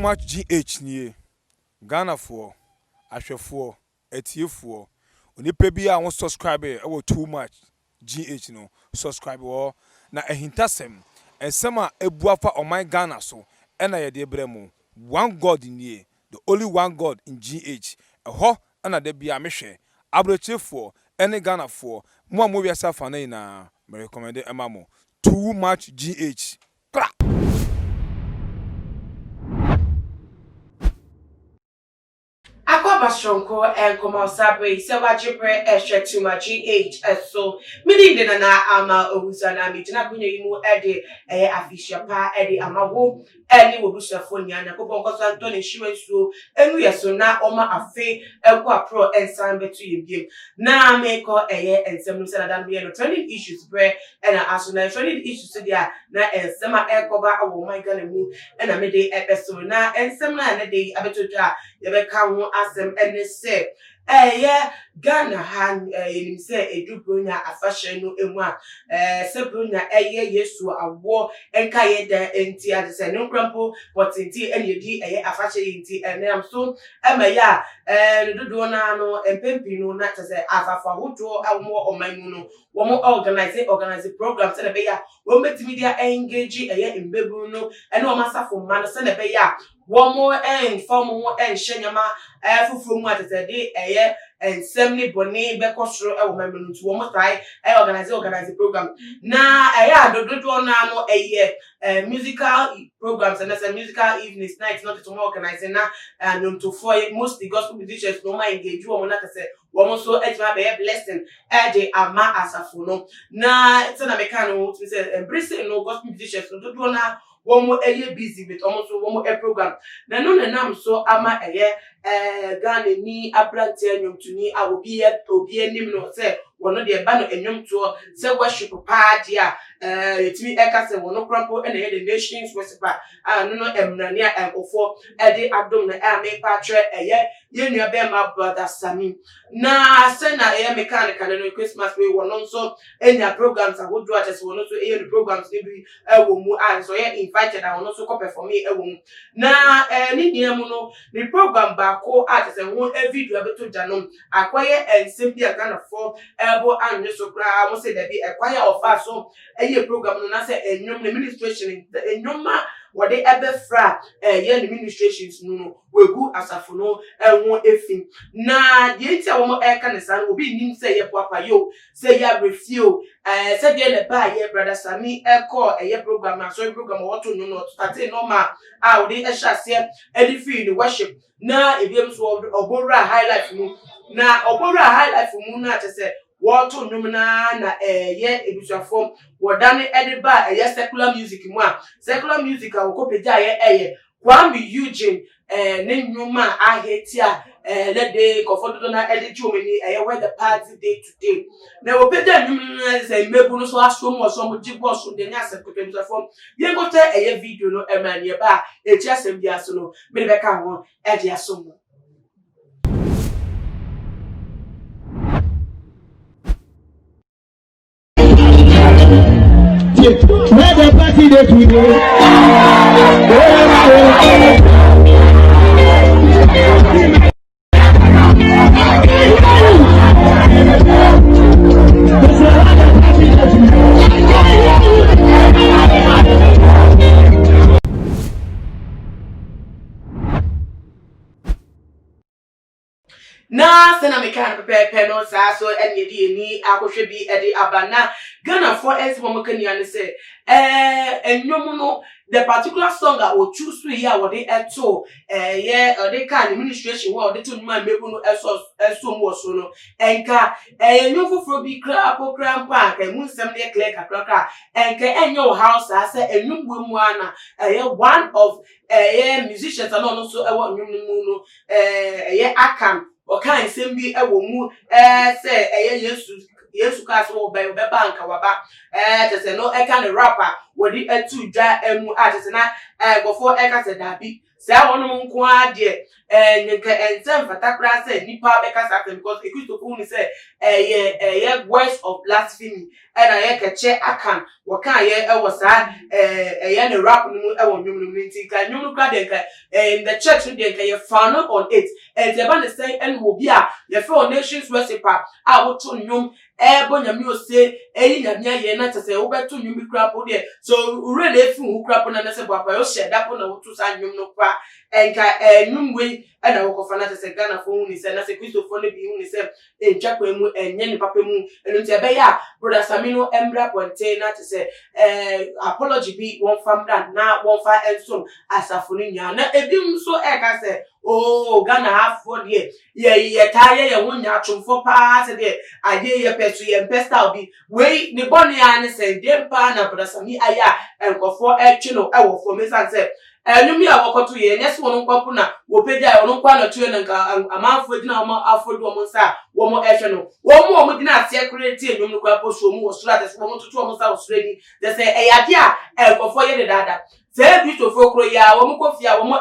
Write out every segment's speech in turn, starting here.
much GH nie Ghana for ahwefo etiefo onipa bi a won subscribe e too much GH no subscribe wo na ehintasem ensem a ebuafa oman Ghana so na ye de bremu one god nie the only one god in GH eho na de bia mehwe abrechefo ene Ghana for mo wi asafa na me recommend emamo too much GH Bashonko and Koma Sabre, Sewa Jipre, Eshe Tuma GH, so many did na ama Ozana, Mitanabuno, Eddie, Afisha Pa, Eddie Amawo, Eddie Wobusha Fonia, Nakobongo Santoni, she went so, and we are so now Oma Afe, Elqua Pro, and San between him. Now make a and some Sanadan be no trending issues, bread, and I ask no trending issues to their na and Sama Elcoba, oh my god, and a midday episode now, and some day, I bet to the account ask them. And they say, Ghana han say a dubunya a fashion no emwa sebrunya yesu a war and kaye de enti at the no crampo but inti and ye a fashion inti and am so ya do na no empempino na say afafa wodo more on my muno one organize programs and be ya wo media engage in bebu no and no massa for man send be ya one more and form more and shenyama fufu mu atete and semni boni bekosro e wo memenu to wo try organize program na do na no musical programs and as a musical evenings nights not to organizing na and to for mostly gospel musicians no mind engage wo na say wo so etima be blessing de ama asafo no na it's na mekano to say embracing no gospel musicians no do na one more busy with almost one more program. Na no nam so ama Ghana ni abrante anyum to ni I will be nim no say one of the bano enyum to say worship pa dia it me eka say one crampo and the nations worship no emnania enfo de adom na me patre ye nua be my brother Sami na say na mechanical no Christmas we one so enya programs I would do just one so the programs ni bi wo mu so invited I want to come for me na ni niam no the program ba ko at say won video be to janom akwaye ensem bia Ghana for ebo and so kra mo say there be acquire of us so program no na say enyom administration enyoma what they ever fra administrations no we go asafo no won efin na the enti a wo kan san obi nim say ye papa yo say ya refuse say dey le ba ye brother Sami call program na so program what to no start normal we dey ehase edify the worship na ebiem so obora highlight mu na obora highlight mu na say what to numina na ebusuafo wodane ediba secular music mu a secular music a wokopeja Kwame Eugene ne nyuma ahetia let dey comfort na edit many where the party day today na wopeja nyuma say mebu no so aso mo so mo jibo so de nya sekotwe ebusuafo ye go te video no emanie ba echi asem bia so no me be ka ho e aso mo where the party day today. Na sena me kan prepare no sa so ene di ni akohwe bi ede abana Ghana for ese mo kan ya ne say enwom no the particular song I will choose to hear what they eto they can administration what they to man mebu no eso mo so no enka enwom foforo bi kra program park emu nsem de clear kakra enka enyo house as enwom mu ana one of musicians and also enwom mu no akam okan nsem bi mu say Yesu Christ will be bank waba just no e can rapper what the etu dwa emu just na go for e ka say dabi say one nko ade nka ensem fatakra say nipa be kasa because ekwitofo say words of blasphemy and I keche akan waka ye ewo sa ne rap no ewo nwum nti ka nwum kra de ka in the church de ka ye found on it and the band say and will be a ye for nations worshiper a wo to nwum ebo nyame o se eyi nyame ye na tese wo beto nwum bi kra po de so ure na efi hu kra po na se papa yo share da po na wo to sa nwum no kwa enka nwum we na wo kofa na tese Ghana fo hu ni se na se Christopher ne bi hu ni se enchakwa mu enye ni papa mu enu ti ebe ya brother Samino embra ponte na tese apology bi won fam dan na won fa enso asafo ni nya na ebi so e ka se oh Ghana half for there ye taye ye wonya atwomfo pa se de ade ye petu ye pesta obi we ni bonu ya ne se dempa na brother Sami aya enkofo etwe no e wo fo me san se enumi a wokoto ye nyese won nkwapu na wo peja won nkwa na tuye na nka amanfo dina wo afodu wo nsa wo ehwe no wo dina ase create enum no kwa poso mu wo sura de wo tutu wo nsa wo sura ni de se eyade a enkofo ye de dada se Christopher kro ya wo kofia wo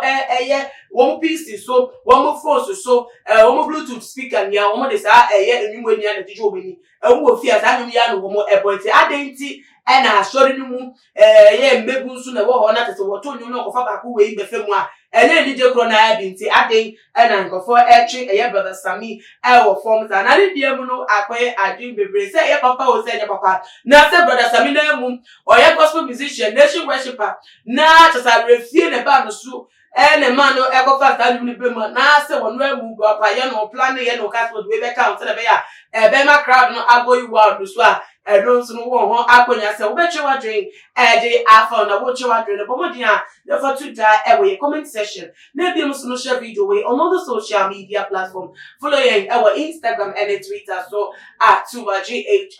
wo PC so wo phone so wo Bluetooth speaker nia wo de sa enum ania na tiju obeni wo fia sa enum ya no wo ebointi adenti na asori ni mu ye mbebu nsu na wo ho na tete wo to nyu no kofa ba ku we be femu a ene ni je kro na ya binti aden na nkofo etwe brother Sami wo form ta na ni die mu no akoye adin bebre se ye papa o se ye papa na se brother Sami na mu o ye gospel musician nation worshiper na tsa refie ne ba no so ene man no ekofa ta ni be mu na se wonu amu papa ye no plan ye no cast we be count na be ya be ma crowd no agoyi world so a don't know what akonya say obeche wadwen de afa na woche wadwen but modia the for to die away comment section na bi musu no share video we on all the social media platform following our Instagram and Twitter so at @tumaGH_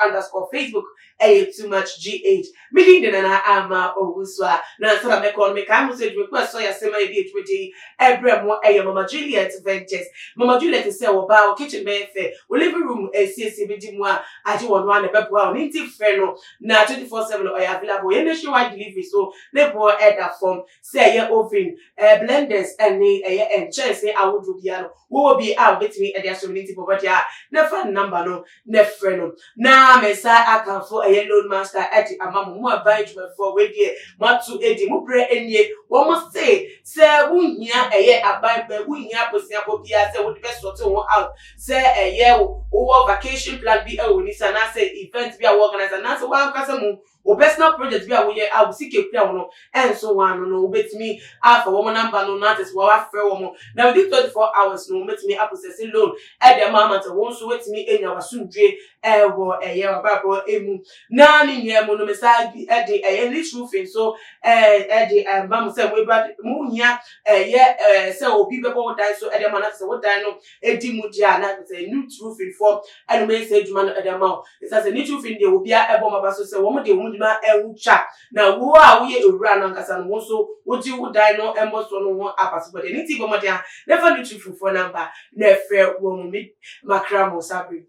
Facebook @tumaGH meaning na ama oguswa na sala me call me ka message request so ya sema e bi etwedi ebremo Mama Juliet Ventures Mama Juliet say wo ba kitchen be fe living room CC bi di mu a aje wono an be bo Ninti Freno na 24/7 or available in nationwide delivery so they pour that form say your oven blenders and and chairs say I would be will be out with me at their community property na phone number no na freno na me say I can for a loan master at amamu mo advise for we dey matu edi mu pre enie wo mo say wuhia abai be wuhia posia bobia say wo the best sort one out say wo vacation plan be ni sana say event be organizer na so one kasa mu o personal project be we a seek plan no and so one no obetimi afa wo number no na test wo afre wo na within 24 hours no obetimi process loan e dem amount won so wetimi enya wasundwe wo wababo emu na ni nyem no mesa e de rich roofing so de bam say we bad mu hia say obi be bo die so e dem na say wo die no edi mu dia na say new roofing form and me say djuma no e dem ma it say new roofing de obi a ebo maba so say wo mo de wo djuma ewucha na wo a wo ye ewura no nkasa no wo so wo ji wo die no embo so no ho apaso but anything bo mo dia never new roofing for number na fe wo mo makramo sabri